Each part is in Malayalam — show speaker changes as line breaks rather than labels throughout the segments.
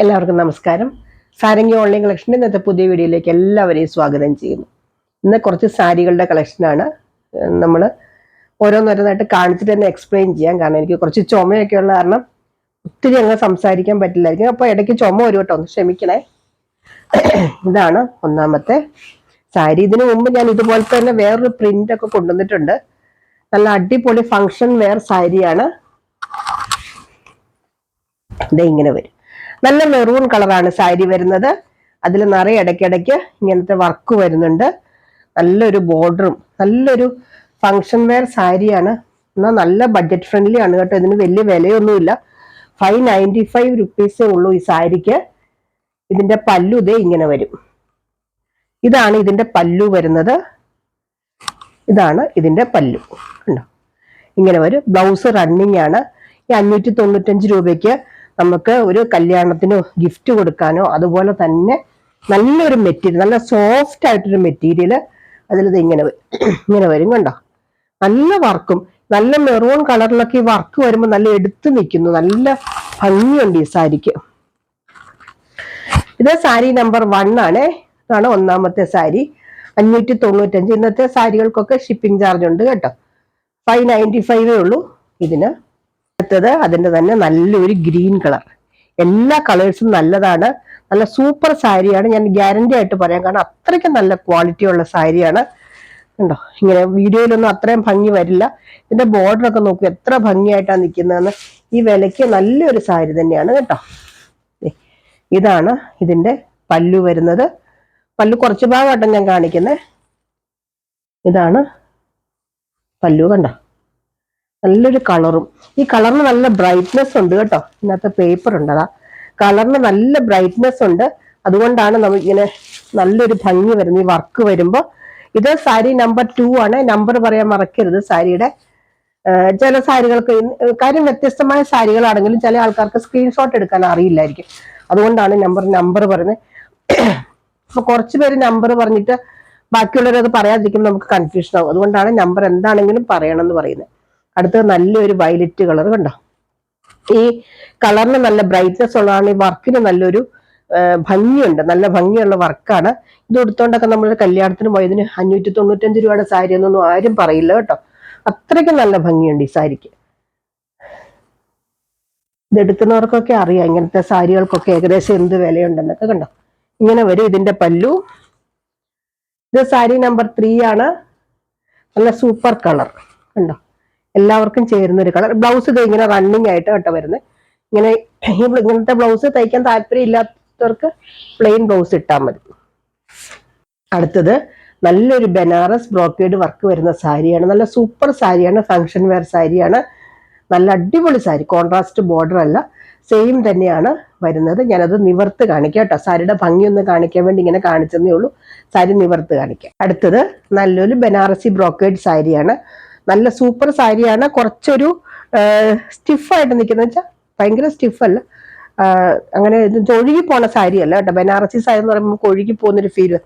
എല്ലാവർക്കും നമസ്കാരം. സാരംഗി ഓൺലൈൻ കളക്ഷൻ ഇന്നത്തെ പുതിയ വീഡിയോയിലേക്ക് എല്ലാവരെയും സ്വാഗതം ചെയ്യുന്നു. ഇന്ന് കുറച്ച് സാരികളുടെ കളക്ഷനാണ്. നമ്മൾ ഓരോന്നോരോന്നായിട്ട് കാണിച്ചിട്ട് തന്നെ എക്സ്പ്ലെയിൻ ചെയ്യാം. കാരണം എനിക്ക് കുറച്ച് ചുമയൊക്കെ ഉള്ള കാരണം ഒത്തിരി അങ്ങ് സംസാരിക്കാൻ പറ്റില്ലായിരിക്കും. അപ്പോൾ ഇടയ്ക്ക് ചുമ ഒരു കേട്ടോ, ഒന്ന് ക്ഷമിക്കണേ. ഇതാണ് ഒന്നാമത്തെ സാരി. ഇതിനു മുമ്പ് ഞാൻ ഇതുപോലത്തെ തന്നെ വേറൊരു പ്രിന്റ് ഒക്കെ കൊണ്ടുവന്നിട്ടുണ്ട്. നല്ല അടിപൊളി ഫങ്ഷൻ വെയർ സാരിയാണ്. ഇത് ഇങ്ങനെ വരും. നല്ല മെറൂൺ കളറാണ് സാരി വരുന്നത്. അതിൽ നിറയെ ഇടയ്ക്കിടയ്ക്ക് ഇങ്ങനത്തെ വർക്ക് വരുന്നുണ്ട്. നല്ലൊരു ബോർഡറും നല്ലൊരു ഫങ്ഷൻ വെയർ സാരിയാണ്. എന്നാൽ നല്ല ബഡ്ജറ്റ് ഫ്രണ്ട്ലി ആണ് കേട്ടോ. ഇതിന് വലിയ വിലയൊന്നുമില്ല. 595 റുപ്പീസേ ഉള്ളൂ ഈ സാരിക്ക്. ഇതിന്റെ പല്ലു ഇതേ ഇങ്ങനെ വരും. ഇതാണ് ഇതിന്റെ പല്ലു വരുന്നത്. ഇതാണ് ഇതിന്റെ പല്ലു. ഉണ്ടോ, ഇങ്ങനെ വരും. ബ്ലൗസ് റണ്ണിങ് ആണ്. ഈ 595 രൂപയ്ക്ക് നമുക്ക് ഒരു കല്യാണത്തിനോ ഗിഫ്റ്റ് കൊടുക്കാനോ, അതുപോലെ തന്നെ നല്ലൊരു മെറ്റീരിയൽ, നല്ല സോഫ്റ്റ് ആയിട്ടൊരു മെറ്റീരിയൽ അതിലിത് ഇങ്ങനെ വരും. കണ്ടോ, നല്ല വർക്കും നല്ല മെറൂൺ കളറിലൊക്കെ ഈ വർക്ക് വരുമ്പോൾ നല്ല എടുത്തു നിൽക്കുന്നു. നല്ല ഭംഗിയുണ്ട് ഈ സാരിക്ക്. ഇത് സാരി നമ്പർ 1 ആണ്. ഇതാണ് ഒന്നാമത്തെ സാരി. 595. ഇന്നത്തെ സാരികൾക്കൊക്കെ ഷിപ്പിംഗ് ചാർജ് ഉണ്ട് കേട്ടോ. 595 ഉള്ളൂ ഇതിന്. അടുത്തത് അതിന്റെ തന്നെ നല്ലൊരു ഗ്രീൻ കളർ. എല്ലാ കളേഴ്സും നല്ലതാണ്. നല്ല സൂപ്പർ സാരിയാണ്. ഞാൻ ഗ്യാരണ്ടി ആയിട്ട് പറയാം, കാരണം അത്രയ്ക്ക് നല്ല ക്വാളിറ്റി ഉള്ള സാരിയാണ്. കണ്ടോ, ഇങ്ങനെ വീഡിയോയിലൊന്നും അത്രയും ഭംഗി വരില്ല. ഇതിന്റെ ബോർഡർ ഒക്കെ നോക്കൂ, എത്ര ഭംഗിയായിട്ടാണ് നിൽക്കുന്നതെന്ന്. ഈ വിലയ്ക്ക് നല്ലൊരു സാരി തന്നെയാണ് കേട്ടോ. ഇതാണ് ഇതിന്റെ പല്ലു വരുന്നത്. പല്ലു കുറച്ച് ഭാഗമായിട്ടാണ് ഞാൻ കാണിക്കുന്നത്. ഇതാണ് പല്ലു. കണ്ടോ, നല്ലൊരു കളറും. ഈ കളറിന് നല്ല ബ്രൈറ്റ്നെസ് ഉണ്ട് കേട്ടോ. ഇതിനകത്ത് പേപ്പർ ഉണ്ട്. അതാ കളറിന് നല്ല ബ്രൈറ്റ്നെസ് ഉണ്ട്. അതുകൊണ്ടാണ് നമുക്കിങ്ങനെ നല്ലൊരു ഭംഗി വരുന്നത് ഈ വർക്ക് വരുമ്പോൾ. ഇത് സാരി നമ്പർ 2 ആണ്. നമ്പർ പറയാൻ മറക്കരുത് സാരിയുടെ. ചില സാരികൾക്ക് കാര്യം വ്യത്യസ്തമായ സാരികളാണെങ്കിലും ചില ആൾക്കാർക്ക് സ്ക്രീൻഷോട്ട് എടുക്കാൻ അറിയില്ലായിരിക്കും. അതുകൊണ്ടാണ് നമ്പർ പറയുന്നത്. അപ്പൊ കുറച്ച് പേര് നമ്പർ പറഞ്ഞിട്ട് ബാക്കിയുള്ളവരത് പറയാതിരിക്കുമ്പോൾ നമുക്ക് കൺഫ്യൂഷൻ ആവും. അതുകൊണ്ടാണ് നമ്പർ എന്താണെങ്കിലും പറയണം എന്ന് പറയുന്നത്. അടുത്തത് നല്ലൊരു വയലറ്റ് കളർ. കണ്ടോ, ഈ കളറിന് നല്ല ബ്രൈറ്റ്നെസ് ഉള്ളതാണ്. ഈ വർക്കിന് നല്ലൊരു ഭംഗിയുണ്ട്. നല്ല ഭംഗിയുള്ള വർക്കാണ്. ഇത് എടുത്തോണ്ടൊക്കെ നമ്മൾ കല്യാണത്തിന് പോയതിന് 595 രൂപയുടെ സാരി എന്നൊന്നും ആരും പറയില്ല കേട്ടോ. അത്രയ്ക്ക് നല്ല ഭംഗിയുണ്ട് ഈ സാരിക്ക്. ഇത് എടുക്കുന്നവർക്കൊക്കെ അറിയാം ഇങ്ങനത്തെ സാരികൾക്കൊക്കെ ഏകദേശം എന്ത് വിലയുണ്ടെന്നൊക്കെ. കണ്ടോ, ഇങ്ങനെ വരും ഇതിന്റെ പല്ലു. ഇത് സാരി നമ്പർ 3 ആണ്. നല്ല സൂപ്പർ കളർ. കണ്ടോ, എല്ലാവർക്കും ചേരുന്ന ഒരു കളർ. ബ്ലൗസ് ഇത് ഇങ്ങനെ റണ്ണിങ് ആയിട്ട് കേട്ടോ വരുന്നത്. ഇങ്ങനത്തെ ബ്ലൗസ് തയ്ക്കാൻ താല്പര്യം ഇല്ലാത്തവർക്ക് പ്ലെയിൻ ബ്ലൗസ് ഇട്ടാൽ മതി. അടുത്തത് നല്ലൊരു ബനാറസ് ബ്രോക്കേഡ് വർക്ക് വരുന്ന സാരിയാണ്. നല്ല സൂപ്പർ സാരിയാണ്. ഫങ്ഷൻ വെയർ സാരിയാണ്. നല്ല അടിപൊളി സാരി. കോൺട്രാസ്റ്റ് ബോർഡർ അല്ല, സെയിം തന്നെയാണ് വരുന്നത്. ഞാനത് നിവർത്ത് കാണിക്കാം കേട്ടോ. സാരിയുടെ ഭംഗി ഒന്ന് കാണിക്കാൻ വേണ്ടി ഇങ്ങനെ കാണിച്ചതേ ഉള്ളൂ. സാരി നിവർത്ത് കാണിക്കാം. അടുത്തത് നല്ലൊരു ബനാറസി ബ്രോക്കേഡ് സാരിയാണ്. നല്ല സൂപ്പർ സാരിയാണ്. കുറച്ചൊരു സ്റ്റിഫായിട്ട് നിൽക്കുന്ന വെച്ചാൽ ഭയങ്കര സ്റ്റിഫല്ല, അങ്ങനെ ഒഴുകി പോണ സാരി അല്ല കേട്ടോ. ബനാറസി സാരി എന്ന് പറയുമ്പോൾ നമുക്ക് ഒഴുകി പോകുന്നൊരു ഫീല്.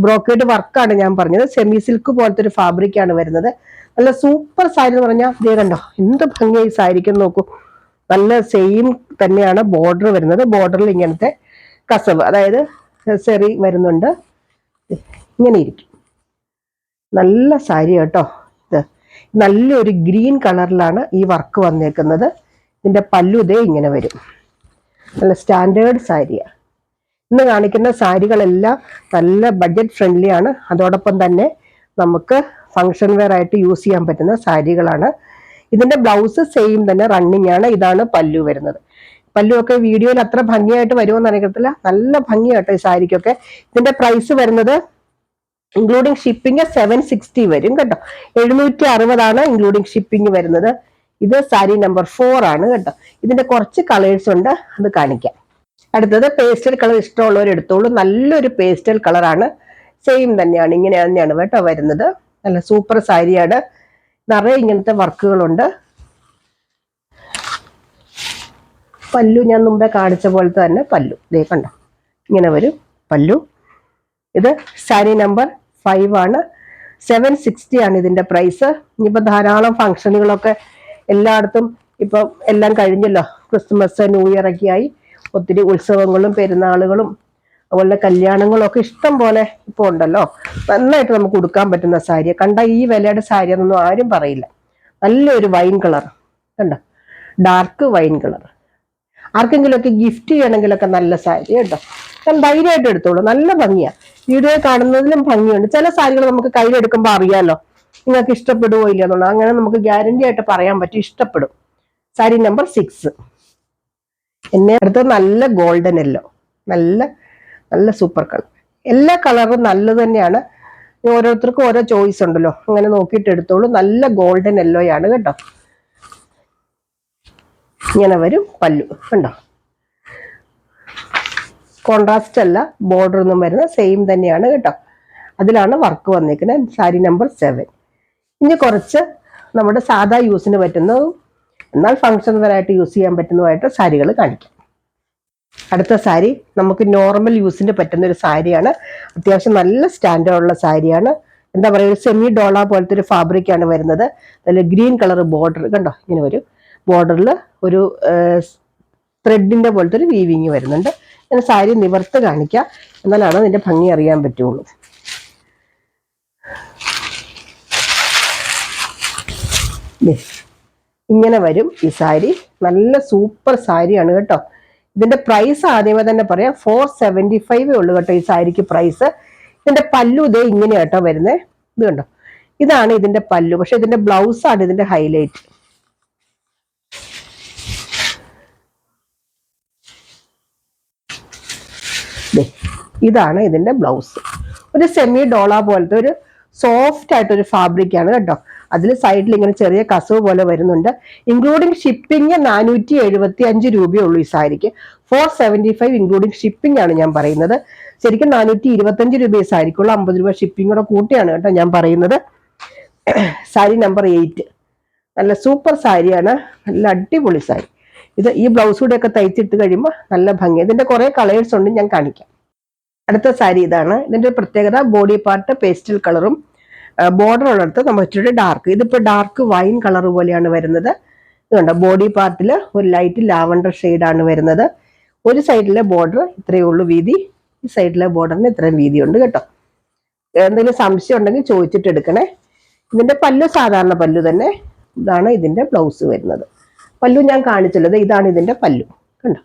ബ്രോക്കേഡ് വർക്കാണ് ഞാൻ പറഞ്ഞത്. സെമി സിൽക്ക് പോലത്തെ ഒരു ഫാബ്രിക് ആണ് വരുന്നത്. നല്ല സൂപ്പർ സാരി എന്ന് പറഞ്ഞാൽ ഇതേ കണ്ടോ, എന്ത് ഭംഗിയായി സാരിക്കും നോക്കൂ. നല്ല സെയിം തന്നെയാണ് ബോർഡർ വരുന്നത്. ബോർഡറിൽ ഇങ്ങനത്തെ കസവ്, അതായത് സെറി വരുന്നുണ്ട്. ഇങ്ങനെ ഇരിക്കും. നല്ല സാരി കേട്ടോ. ഇത് നല്ലൊരു ഗ്രീൻ കളറിലാണ് ഈ വർക്ക് വന്നേക്കുന്നത്. ഇതിന്റെ പല്ലു ഇതേ ഇങ്ങനെ വരും. നല്ല സ്റ്റാൻഡേർഡ് സാരിയാണ്. ഇന്ന് കാണിക്കുന്ന സാരികളെല്ലാം നല്ല ബഡ്ജറ്റ് ഫ്രണ്ട്ലി ആണ്. അതോടൊപ്പം തന്നെ നമുക്ക് ഫങ്ഷൻ വെയർ ആയിട്ട് യൂസ് ചെയ്യാൻ പറ്റുന്ന സാരികളാണ്. ഇതിന്റെ ബ്ലൗസ് സെയിം തന്നെ റണ്ണിങ് ആണ്. ഇതാണ് പല്ലു വരുന്നത്. പല്ലു ഒക്കെ വീഡിയോയിൽ അത്ര ഭംഗിയായിട്ട് വരുമോന്ന് അറിയത്തില്ല. നല്ല ഭംഗിയാട്ടോ ഈ സാരിക്കൊക്കെ. ഇതിന്റെ പ്രൈസ് വരുന്നത് ഇൻക്ലൂഡിങ് ഷിപ്പിംഗ് 760 വരും കേട്ടോ. 760 ഇൻക്ലൂഡിങ് ഷിപ്പിംഗ് വരുന്നത്. ഇത് സാരി നമ്പർ 4 ആണ് കേട്ടോ. ഇതിന്റെ കുറച്ച് കളേഴ്സ് ഉണ്ട്, അത് കാണിക്കാം. അടുത്തത് പേസ്റ്റൽ കളർ ഇഷ്ടമുള്ളവർ എടുത്തോളൂ. നല്ലൊരു പേസ്റ്റൽ കളറാണ്. സെയിം തന്നെയാണ്, ഇങ്ങനെ തന്നെയാണ് കേട്ടോ വരുന്നത്. നല്ല സൂപ്പർ സാരിയാണ്. നിറയെ ഇങ്ങനത്തെ വർക്കുകളുണ്ട്. പല്ലു ഞാൻ മുമ്പേ കാണിച്ച പോലത്തെ തന്നെ പല്ലു. ദേ കണ്ടോ, ഇങ്ങനെ വരും പല്ലു. ഇത് സാരി നമ്പർ 5 ആണ്. 760 ആണ് ഇതിന്റെ പ്രൈസ്. ഇനിയിപ്പോ ധാരാളം ഫംഗ്ഷനുകളൊക്കെ എല്ലായിടത്തും ഇപ്പൊ എല്ലാം കഴിഞ്ഞല്ലോ. ക്രിസ്മസ്, ന്യൂ ഇയർ ഒക്കെ ആയി. ഒത്തിരി ഉത്സവങ്ങളും പെരുന്നാളുകളും അതുപോലെ കല്യാണങ്ങളും ഒക്കെ ഇഷ്ടം പോലെ ഇപ്പോൾ ഉണ്ടല്ലോ. നന്നായിട്ട് നമുക്ക് ഉടുക്കാൻ പറ്റുന്ന സാരി. കണ്ട ഈ വിലയുടെ സാരി എന്നൊന്നും ആരും പറയില്ല. നല്ലൊരു വൈൻ കളർ കണ്ടോ, ഡാർക്ക് വൈൻ കളർ. ആർക്കെങ്കിലുമൊക്കെ ഗിഫ്റ്റ് ചെയ്യണമെങ്കിലൊക്കെ നല്ല സാരി കേട്ടോ. ഞാൻ ധൈര്യമായിട്ട് എടുത്തോളൂ, നല്ല ഭംഗിയാ. വീഡിയോ കാണുന്നതിലും ഭംഗിയുണ്ട്. ചില സാരികൾ നമുക്ക് കയ്യിലെടുക്കുമ്പോൾ അറിയാലോ നിങ്ങൾക്ക് ഇഷ്ടപ്പെടുവോ ഇല്ല എന്നുള്ളത്. അങ്ങനെ നമുക്ക് ഗ്യാരണ്ടി ആയിട്ട് പറയാൻ പറ്റും ഇഷ്ടപ്പെടും. സാരി നമ്പർ 6. എന്നെ അടുത്ത് നല്ല ഗോൾഡൻ യെല്ലോ, നല്ല നല്ല സൂപ്പർ കളർ. എല്ലാ കളറും നല്ലത് തന്നെയാണ്. ഓരോരുത്തർക്കും ഓരോ ചോയ്സ് ഉണ്ടല്ലോ, അങ്ങനെ നോക്കിയിട്ട് എടുത്തോളൂ. നല്ല ഗോൾഡൻ യെല്ലോയാണ് കേട്ടോ. ഇങ്ങനെ വരും പല്ലു കണ്ടോ. കോൺട്രാസ്റ്റ് അല്ല, ബോർഡർ ഒന്നും വരുന്ന സെയിം തന്നെയാണ് കേട്ടോ. അതിലാണ് വർക്ക് വന്നിരിക്കുന്നത്. സാരി നമ്പർ 7. ഇനി കുറച്ച് നമ്മുടെ സാധാ യൂസിന് പറ്റുന്നതും എന്നാൽ ഫംഗ്ഷൻ വരായിട്ട് യൂസ് ചെയ്യാൻ പറ്റുന്നതുമായിട്ട് സാരികൾ കാണിക്കാം. അടുത്ത സാരി നമുക്ക് നോർമൽ യൂസിന് പറ്റുന്ന ഒരു സാരിയാണ്. അത്യാവശ്യം നല്ല സ്റ്റാൻഡേർഡ് ഉള്ള സാരിയാണ്. എന്താ പറയുക, ഒരു സെമി ഡോള പോലത്തെ ഒരു ഫാബ്രിക്കാണ് വരുന്നത്. അതിൽ ഗ്രീൻ കളർ ബോർഡർ കണ്ടോ, ഇങ്ങനെ ഒരു ബോർഡറിൽ ഒരു ത്രെഡിന്റെ പോലത്തെ ഒരു വീവിങ് വരുന്നുണ്ട്. ഞാൻ സാരി നിവർത്ത് കാണിക്കാം, എന്നാലാണ് അതിന്റെ ഭംഗി അറിയാൻ പറ്റുള്ളൂ. ഇങ്ങനെ വരും ഈ സാരി. നല്ല സൂപ്പർ സാരിയാണ് കേട്ടോ. ഇതിന്റെ പ്രൈസ് ആദ്യമേ തന്നെ പറയാം, 475 ഉള്ളു കേട്ടോ ഈ സാരിക്ക് പ്രൈസ്. ഇതിന്റെ പല്ലു ഇതേ ഇങ്ങനെ കേട്ടോ വരുന്നത്. ഇത് കണ്ടോ, ഇതാണ് ഇതിന്റെ പല്ലു. പക്ഷെ ഇതിന്റെ ബ്ലൗസ് ആണ് ഇതിന്റെ ഹൈലൈറ്റ്. ഇതാണ് ഇതിന്റെ ബ്ലൗസ്. ഒരു സെമി ഡോള പോലത്തെ ഒരു സോഫ്റ്റ് ആയിട്ടൊരു ഫാബ്രിക് ആണ് കേട്ടോ. അതിൽ സൈഡിൽ ഇങ്ങനെ ചെറിയ കസവ് പോലെ വരുന്നുണ്ട്. ഇൻക്ലൂഡിങ് ഷിപ്പിംഗ് 475 രൂപയേ ഉള്ളൂ ഈ സാരിക്ക്. 475 ഇൻക്ലൂഡിങ് ഷിപ്പിംഗ് ആണ് ഞാൻ പറയുന്നത്. ശരിക്കും 425 രൂപ ഈ സാരിക്കുള്ള 50 രൂപ ഷിപ്പിംഗ് കൂടെ കൂട്ടിയാണ് കേട്ടോ ഞാൻ പറയുന്നത്. സാരി നമ്പർ 8. നല്ല സൂപ്പർ സാരിയാണ്, നല്ല അടിപൊളി സാരി. ഇത് ഈ ബ്ലൗസ് കൂടെ ഒക്കെ തയ്ച്ചിട്ട് കഴിയുമ്പോൾ നല്ല ഭംഗി. ഇതിന്റെ കുറെ കളേഴ്സ് ഉണ്ട്, ഞാൻ കാണിക്കാം. അടുത്ത സാരി ഇതാണ്. ഇതിന്റെ പ്രത്യേകത ബോഡി പാർട്ട് പേസ്റ്റൽ കളറും ബോർഡർ ഉള്ളിടത്ത് നമ്മൾ ഇച്ചിരി ഡാർക്ക്. ഇതിപ്പോ ഡാർക്ക് വൈൻ കളർ പോലെയാണ് വരുന്നത്. ഇതുണ്ട്, ബോഡി പാർട്ടിൽ ഒരു ലൈറ്റ് ലാവണ്ടർ ഷെയ്ഡാണ് വരുന്നത്. ഒരു സൈഡിലെ ബോർഡർ ഇത്രയേ ഉള്ളൂ വീതി, ഈ സൈഡിലെ ബോർഡറിന് ഇത്രയും വീതി ഉണ്ട് കേട്ടോ. എന്തെങ്കിലും സംശയം ഉണ്ടെങ്കിൽ ചോദിച്ചിട്ട് എടുക്കണേ. ഇതിന്റെ പല്ലു സാധാരണ പല്ലു തന്നെ. ഇതാണ് ഇതിന്റെ ബ്ലൗസ് വരുന്നത്. പല്ലു ഞാൻ കാണിച്ചുള്ളത്, ഇതാണ് ഇതിന്റെ പല്ലു കണ്ടോ.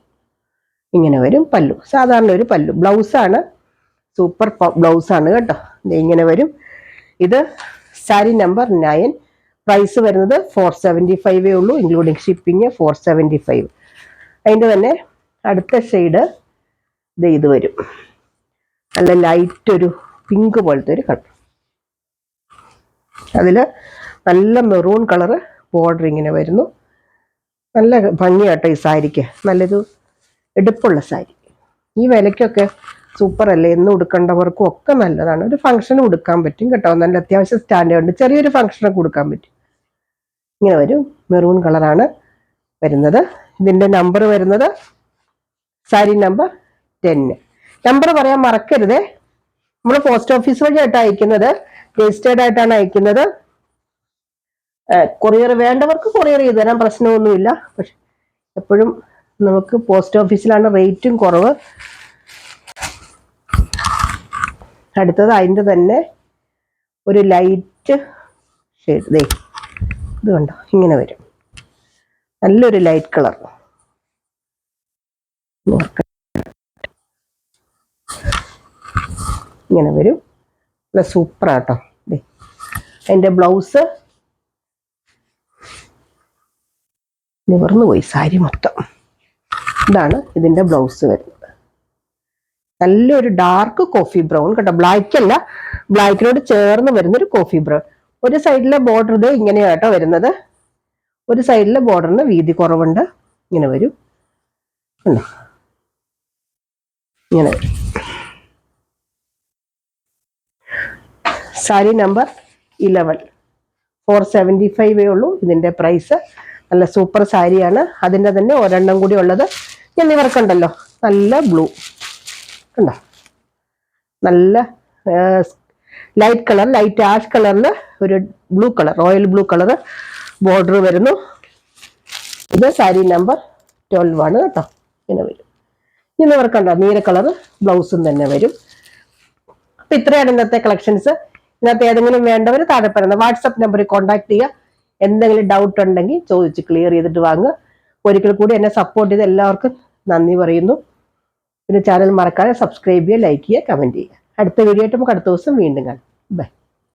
ഇങ്ങനെ വരും പല്ലു, സാധാരണ ഒരു പല്ലു. ബ്ലൗസാണ് സൂപ്പർ ബ്ലൗസാണ് കേട്ടോ. ഇങ്ങനെ വരും. ഇത് സാരി നമ്പർ 9. പ്രൈസ് വരുന്നത് 475 ഉള്ളൂ, ഇൻക്ലൂഡിങ് ഷിപ്പിംഗ് 475. അതിൻ്റെ തന്നെ അടുത്ത ഷെയ്ഡ് ഇത് വരും. നല്ല ലൈറ്റ് ഒരു പിങ്ക് പോലത്തെ ഒരു കളർ. അതിൽ നല്ല മെറൂൺ കളറ് ബോർഡർ ഇങ്ങനെ വരുന്നു. നല്ല ഭംഗിയാട്ടോ ഈ സാരിക്ക്. നല്ലൊരു എടുപ്പുള്ള സാരി. ഈ വിലയ്ക്കൊക്കെ സൂപ്പർ അല്ലേ. എന്ന് ഉടുക്കേണ്ടവർക്കും ഒക്കെ നല്ലതാണ്. ഒരു ഫംഗ്ഷന് ഉടുക്കാൻ പറ്റും കേട്ടോ. നല്ല അത്യാവശ്യം സ്റ്റാൻഡേർഡ്, ചെറിയൊരു ഫംഗ്ഷനൊക്കെ ഉടുക്കാൻ പറ്റും. ഇങ്ങനെ വരും. മെറൂൺ കളറാണ് വരുന്നത്. ഇതിന്റെ നമ്പർ വരുന്നത് സാരി നമ്പർ 10. നമ്പർ പറയാൻ മറക്കരുതേ. നമ്മൾ പോസ്റ്റ് ഓഫീസ് വഴിയായിട്ടാണ് അയക്കുന്നത്, രജിസ്റ്റേർഡ് ആയിട്ടാണ് അയക്കുന്നത്. കൊറിയർ വേണ്ടവർക്ക് കൊറിയർ ചെയ്ത് തരാൻ പ്രശ്നമൊന്നുമില്ല. പക്ഷെ എപ്പോഴും നമുക്ക് പോസ്റ്റ് ഓഫീസിലാണ് റേറ്റും കുറവ്. അടുത്തത് അതിൻ്റെ തന്നെ ഒരു ലൈറ്റ് ഷെയ്ഡ്. ഇത് കണ്ടോ, ഇങ്ങനെ വരും. നല്ലൊരു ലൈറ്റ് കളർ. ഇങ്ങനെ വരും. നല്ല സൂപ്പറാട്ടോ. അതിൻ്റെ ബ്ലൗസ് നിവർന്നു പോയി സാരി മൊത്തം. ഇതാണ് ഇതിൻ്റെ ബ്ലൗസ് വരുന്നത്. നല്ലൊരു ഡാർക്ക് കോഫി ബ്രൗൺ കേട്ടോ. ബ്ലാക്ക് അല്ല, ബ്ലാക്കിനോട് ചേർന്ന് വരുന്നൊരു കോഫി ബ്രൗൺ. ഒരു സൈഡിലെ ബോർഡർ ഇത് ഇങ്ങനെയാട്ടോ വരുന്നത്. ഒരു സൈഡിലെ ബോർഡറിന് വീതി കുറവുണ്ട്. ഇങ്ങനെ വരും. ഇങ്ങനെ വരും. സാരി നമ്പർ 11. 475 ഉള്ളൂ ഇതിൻ്റെ പ്രൈസ്. നല്ല സൂപ്പർ സാരിയാണ്. അതിൻ്റെ തന്നെ ഒരെണ്ണം കൂടി ഉള്ളത് ഞാൻ ഇവർക്കുണ്ടല്ലോ. നല്ല ബ്ലൂ കണ്ടോ, നല്ല ലൈറ്റ് കളർ, ലൈറ്റ് ആഷ് കളറിൽ ഒരു blue colour, royal blue colour border വരുന്നു. ഇത് സാരി നമ്പർ 12 ആണ് കേട്ടോ. ഇങ്ങനെ വരും. ഇന്ന് വർക്ക് ഉണ്ടോ, നീല കളർ ബ്ലൗസും തന്നെ വരും. അപ്പൊ ഇത്രയാണ് ഇന്നത്തെ കളക്ഷൻസ്. ഇതിനകത്ത് ഏതെങ്കിലും വേണ്ടവർ താഴെ പറയുന്ന വാട്സപ്പ് നമ്പറിൽ കോൺടാക്ട് ചെയ്യുക. എന്തെങ്കിലും ഡൗട്ട് ഉണ്ടെങ്കിൽ ചോദിച്ച് ക്ലിയർ ചെയ്തിട്ട് വാങ്ങുക. ഒരിക്കൽ കൂടി എന്നെ സപ്പോർട്ട് ചെയ്ത് എല്ലാവർക്കും നന്ദി പറയുന്നു. പിന്നെ ചാനൽ മറക്കാതെ സബ്സ്ക്രൈബ് ചെയ്യുക, ലൈക്ക് ചെയ്യുക, കമന്റ് ചെയ്യുക. അടുത്ത വീഡിയോ ആയിട്ട് നമുക്ക് അടുത്ത ദിവസം വീണ്ടും കാണാം. ബൈ.